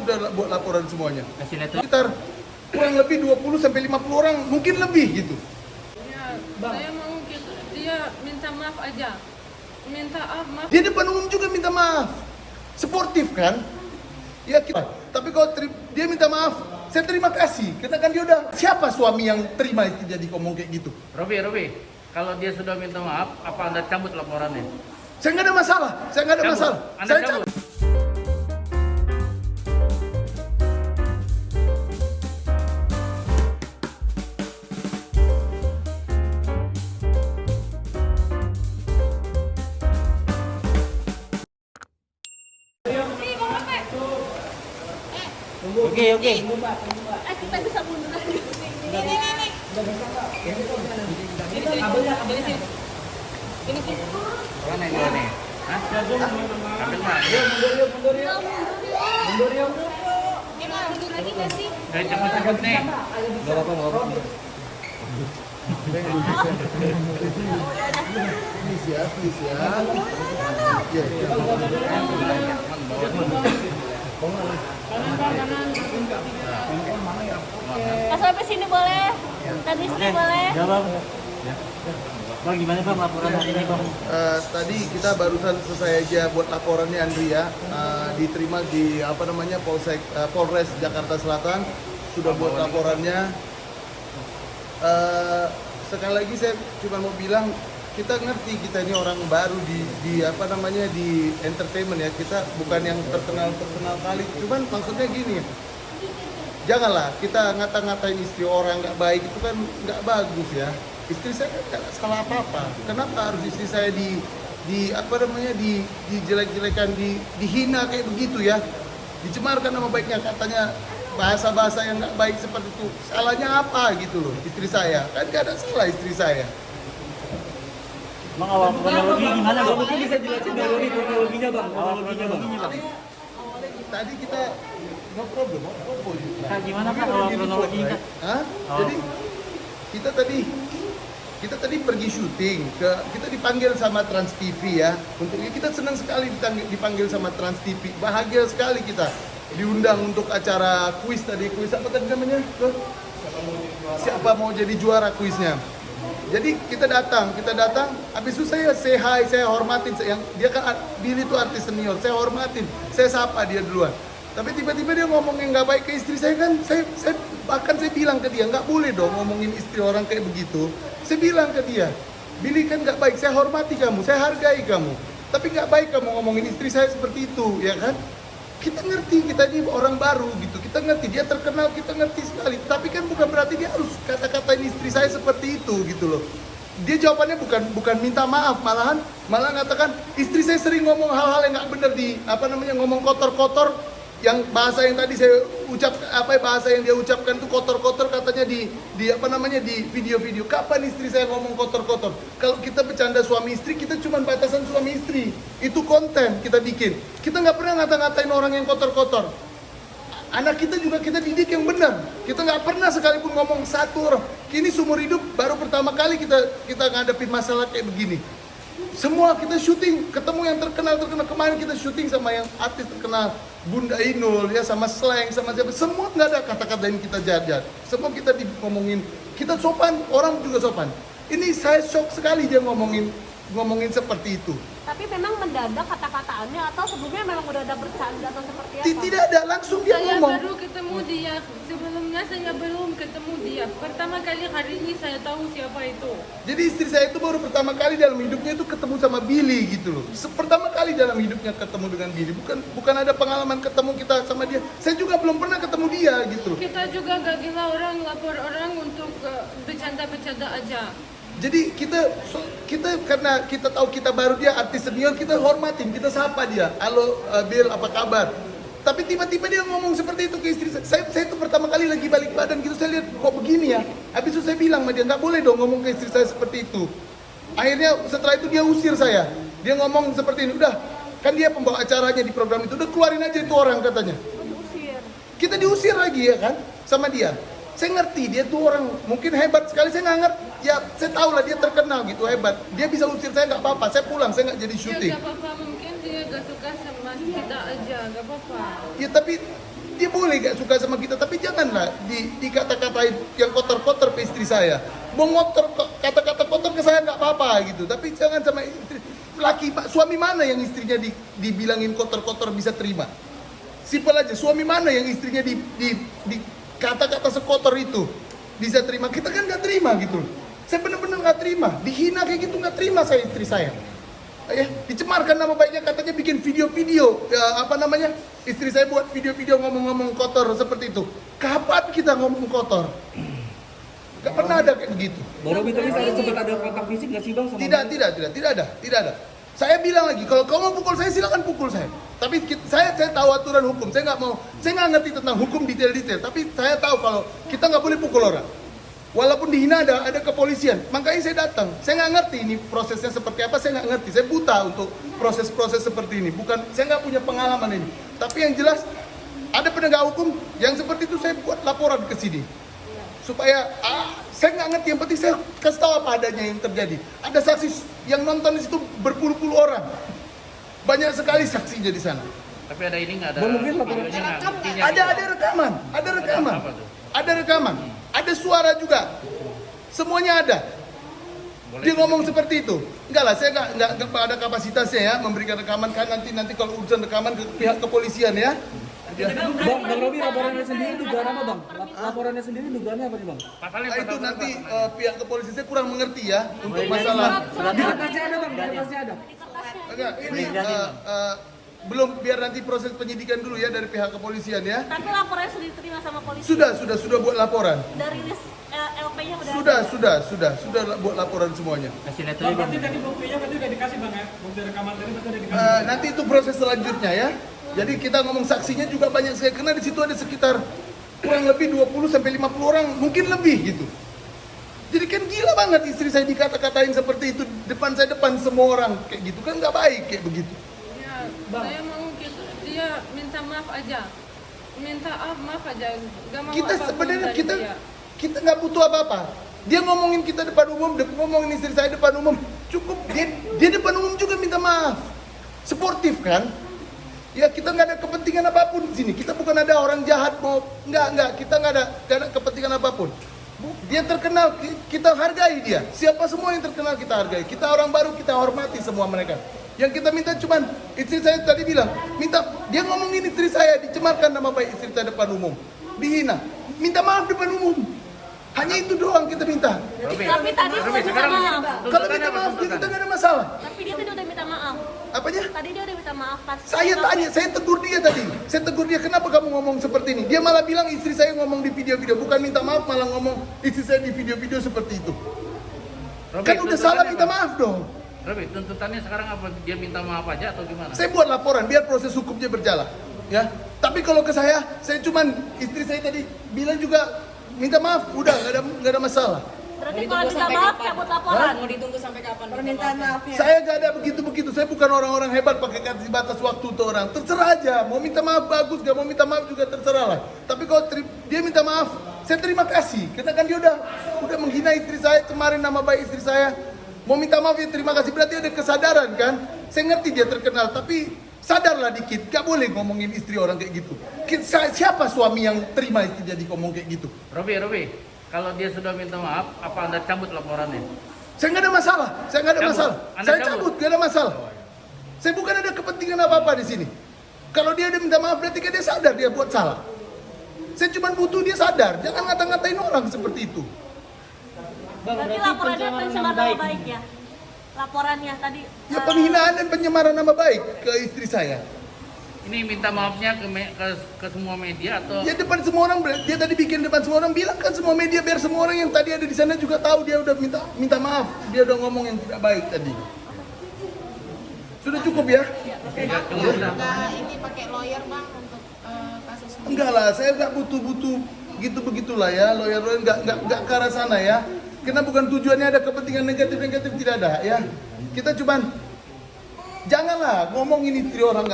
sudah buat laporan semuanya. Kasih lihat tuh. Sekitar kurang lebih 20 sampai 50 orang, mungkin lebih gitu. Ya, saya mau dia minta maaf aja. Minta maaf. Dia depan umum juga minta maaf. Sportif kan? Ya kita. Tapi kalau dia minta maaf, saya terima kasih. Kita kan dia udah siapa suami yang terima itu jadi ngomong kayak gitu? Robi, kalau dia sudah minta maaf, apa Anda cabut laporannya? Saya nggak ada masalah. Saya nggak ada Cabut. masalah. Anda Saya cabut. Oke. Kita bisa mundur lagi. Nih. Ini sih. Mana yang dua nih? Hah? Ambil mah. Mundur yuk. Ini mau mundur lagi nggak sih? Udah cepet nih. nggak apa-apa. Please ya. Oke. Pas sampai sini boleh. Tadi sini boleh. Ya bang. Bang gimana bang laporan hari ini bang? Tadi kita barusan selesai aja buat laporannya Andrea, diterima di Polres Jakarta Selatan, sudah buat laporannya. Sekali lagi saya cuma mau bilang, kita ngerti kita ini orang baru di entertainment ya, kita bukan yang terkenal kali, cuman maksudnya gini, janganlah kita ngata-ngatain istri orang nggak baik, itu kan nggak bagus ya. Istri saya kan nggak salah apa-apa, kenapa harus istri saya dijelek-jelekan, dihina kayak begitu ya, dicemarkan nama baiknya, katanya bahasa-bahasa yang nggak baik seperti itu. Salahnya apa gitu loh istri saya, kan nggak ada salah istri saya. Bang awal kronologi gimana bang? Mungkin bisa jelasin kronologinya bang. Tadi kita no problem. Nah, gimana bang awal kronologinya? Hah? Jadi kita tadi pergi syuting kita dipanggil sama Trans TV ya. Kita senang sekali dipanggil sama Trans TV. Bahagia sekali kita diundang untuk acara kuis apa tadi namanya? Siapa mau jadi juara kuisnya? Jadi kita datang, habis itu saya say hi, saya hormatin, dia kan Billy itu artis senior, saya hormatin, saya sapa dia duluan. Tapi tiba-tiba dia ngomong yang nggak baik ke istri saya kan, bahkan saya bilang ke dia, nggak boleh dong ngomongin istri orang kayak begitu. Saya bilang ke dia, Billy kan nggak baik, saya hormati kamu, saya hargai kamu, tapi nggak baik kamu ngomongin istri saya seperti itu, ya kan? Kita ngerti, kita ini orang baru gitu, kita ngerti, dia terkenal, kita ngerti sekali. Tapi kan bukan berarti dia harus kata-katain istri saya seperti itu gitu loh. Dia jawabannya bukan minta maaf, malah ngatakan istri saya sering ngomong hal-hal yang nggak benar ngomong kotor-kotor, yang bahasa yang tadi saya bahasa yang dia ucapkan itu kotor-kotor katanya di video-video. Kapan istri saya ngomong kotor-kotor? Kalau kita bercanda suami istri, kita cuma batasan suami istri. Itu konten kita bikin. Kita nggak pernah ngata-ngatain orang yang kotor-kotor. Anak kita juga kita didik yang benar. Kita nggak pernah sekalipun ngomong satu orang. Kini seumur hidup baru pertama kali kita ngadepin masalah kayak begini. Semua kita syuting, ketemu yang terkenal. Kemarin kita syuting sama yang artis terkenal, Bunda Inul ya, sama Slang, sama siapa. Semua nggak ada kata-kata yang kita jahat. Semua kita ngomongin, kita sopan, orang juga sopan. Ini saya shock sekali dia ngomongin seperti itu. Tapi memang mendadak kata-kataannya atau sebelumnya memang udah ada bercanda atau seperti apa? Tidak ada, langsung dia Saya ngomong. baru ketemu dia. Sebelumnya saya belum ketemu dia. Pertama kali hari ini saya tahu siapa itu. Jadi istri saya itu baru pertama kali dalam hidupnya itu ketemu sama Billy gitu loh. Pertama kali dalam hidupnya ketemu dengan Billy. Bukan ada pengalaman ketemu kita sama dia. Saya juga belum pernah ketemu dia gitu loh. Kita juga gak gila orang lapor orang untuk bercanda-bercanda aja. Jadi kita karena kita tahu kita baru, dia artis senior, kita hormatin, kita sapa dia. Halo Bill, apa kabar? Tapi tiba-tiba dia ngomong seperti itu ke istri saya. Saya itu pertama kali lagi balik badan gitu, saya lihat kok begini ya. Habis itu saya bilang sama dia, nggak boleh dong ngomong ke istri saya seperti itu. Akhirnya setelah itu dia usir saya. Dia ngomong seperti ini, udah kan dia pembawa acaranya di program itu, udah keluarin aja itu orang katanya. Diusir. Kita diusir lagi ya kan sama dia. Saya ngerti dia tuh orang mungkin hebat sekali, saya nggak ngerti. Ya saya tahu lah dia terkenal gitu, hebat. Dia bisa usir saya nggak apa-apa, saya pulang, saya nggak jadi syuting. Ya gak apa-apa, mungkin dia gak suka sama kita aja, gak apa-apa. Ya tapi dia boleh gak suka sama kita, tapi janganlah dikata-katain yang kotor-kotor ke istri saya. Mau ngotor kata-kata kotor ke saya nggak apa-apa gitu, tapi jangan sama istri. Suami mana yang istrinya dibilangin kotor-kotor bisa terima? Simpel aja, suami mana yang istrinya di kata-kata sekotor itu bisa terima? Kita kan nggak terima gitu. Saya benar-benar nggak terima, dihina kayak gitu nggak terima saya istri saya. Ya, dicemarkan nama baiknya, katanya bikin video-video, ya, apa namanya, istri saya buat video-video ngomong-ngomong kotor seperti itu. Kapan kita ngomong kotor? Gak pernah ada kayak begitu. Bang Robi tadi saya sempat ada kontak fisik nggak sih bang? Sama Tidak ada. Saya bilang lagi, kalau kau mau pukul saya silakan pukul saya. Tapi saya tahu aturan hukum. Saya nggak ngerti tentang hukum detail-detail. Tapi saya tahu kalau kita nggak boleh pukul orang. Walaupun dihina ada kepolisian, makanya saya datang. Saya nggak ngerti ini prosesnya seperti apa, saya nggak ngerti. Saya buta untuk proses-proses seperti ini. Saya nggak punya pengalaman ini. Tapi yang jelas ada penegak hukum yang seperti itu, saya buat laporan ke sini. Supaya saya nggak ngerti, yang penting saya kasih tahu apa adanya yang terjadi. Ada saksi yang nonton di situ berpuluh-puluh orang, banyak sekali saksinya di sana. Tapi ada ini nggak ada? Bang, mungkin laporan videonya nggak? Buktinya Ada gitu. rekaman, Apa tuh? ada rekaman, ada suara juga, semuanya ada. Boleh Dia ngomong tunjukin. seperti itu. Enggak lah, saya nggak ada kapasitasnya ya memberikan rekaman, kan nanti kalau urusan rekaman ke pihak kepolisian ya. Bang Robi laporannya sendiri dugaan apa bang? Laporannya sendiri dugaannya apa nih bang? Pasalnya Nah, itu pasal nanti berapa? pihak kepolisian saya kurang mengerti ya untuk masalah. Di kertasnya ada bang, di kertasnya ada. Enggak, ini belum, biar nanti proses penyidikan dulu ya dari pihak kepolisian ya. Tapi laporannya sudah diterima sama polisi. Sudah buat laporan. Dari list LP-nya udah. Sudah buat laporan semuanya. Kasih lihat Bang, dulu. berarti tadi buktinya kan udah dikasih bang ya? Bukti rekaman tadi berarti udah dikasih. Nanti itu proses selanjutnya ya. Jadi kita ngomong saksinya juga banyak sekali, karena di situ ada sekitar kurang lebih 20 sampai 50 orang, mungkin lebih gitu. Jadi kan gila banget istri saya dikata-katain seperti itu depan semua orang kayak gitu, kan nggak baik kayak begitu. Ya, saya mau dia minta maaf aja. Maaf aja. Gak mau Kita apapun sebenarnya dari dia. kita nggak butuh apa-apa. Dia ngomongin kita depan umum, ngomongin istri saya depan umum, cukup dia depan umum juga minta maaf. Sportif kan? Ya kita nggak ada kepentingan apapun di sini. Kita bukan ada orang jahat mau nggak. Kita nggak ada kepentingan apapun. Dia terkenal, kita hargai dia. Siapa semua yang terkenal kita hargai. Kita orang baru, kita hormati semua mereka. Yang kita minta cuman, istri saya tadi bilang, dia ngomongin istri saya, dicemarkan nama baik istri saya depan umum, dihina, minta maaf depan umum. Hanya itu doang kita minta. Robi, Tapi tadi Robi, sudah minta sekarang maaf. Kalau minta maaf kita nggak ada masalah. Tapi dia tadi udah minta maaf. Apanya? Tadi dia udah minta maaf pas. Saya tanya, saya tegur dia tadi. Saya tegur dia, kenapa kamu ngomong seperti ini? Dia malah bilang istri saya ngomong di video-video, bukan minta maaf, malah ngomong istri saya di video-video seperti itu. Robi, Kan udah salah tuntutannya minta apa? maaf dong. Robi, tuntutannya sekarang apa? Dia minta maaf aja atau gimana? Saya buat laporan biar proses hukumnya berjalan, ya. Tapi kalau ke saya cuman istri saya tadi bilang juga minta maaf, udah nggak ada masalah. Berarti kalau minta maaf cabut laporan. Mau ditunggu sampai kapan? Permintaan maafnya. Saya nggak ada begitu-begitu. Saya bukan orang-orang hebat pakai kasih batas waktu tuh orang. Terserah aja. Mau minta maaf bagus, nggak mau minta maaf juga terserah lah. Tapi kalau dia minta maaf, saya terima kasih. Karena kan dia udah menghina istri saya, cemarin nama baik istri saya. Mau minta maaf ya terima kasih. Berarti ada kesadaran kan? Saya ngerti dia terkenal, tapi sadarlah dikit. Gak boleh ngomongin istri orang kayak gitu. Siapa suami yang terima istri jadi ngomong kayak gitu? Robi, kalau dia sudah minta maaf, apa Anda cabut laporannya? Saya nggak ada masalah. Saya nggak ada Cabut. masalah. Anda Saya cabut. cabut, nggak ada masalah. Saya bukan ada kepentingan apa-apa di sini. Kalau dia udah minta maaf, berarti kan dia sadar dia buat salah. Saya cuma butuh dia sadar. Jangan ngata-ngatain orang seperti itu. Berarti laporannya pencemaran nama baik ya. Laporannya tadi. Ya penghinaan dan penyemaran nama baik ke istri saya. Ini minta maafnya ke semua media atau? Ya depan semua orang, dia tadi bikin depan semua orang, bilang kan semua media biar semua orang yang tadi ada di sana juga tahu dia udah minta maaf. Dia udah ngomong yang tidak baik tadi. Sudah cukup ya? Ini pakai lawyer bang untuk kasus ini. Enggak lah, saya nggak butuh begitulah ya, lawyer nggak ke arah sana ya. Karena bukan tujuannya ada kepentingan negatif tidak ada ya. Kita cuman janganlah ngomongin istri orang.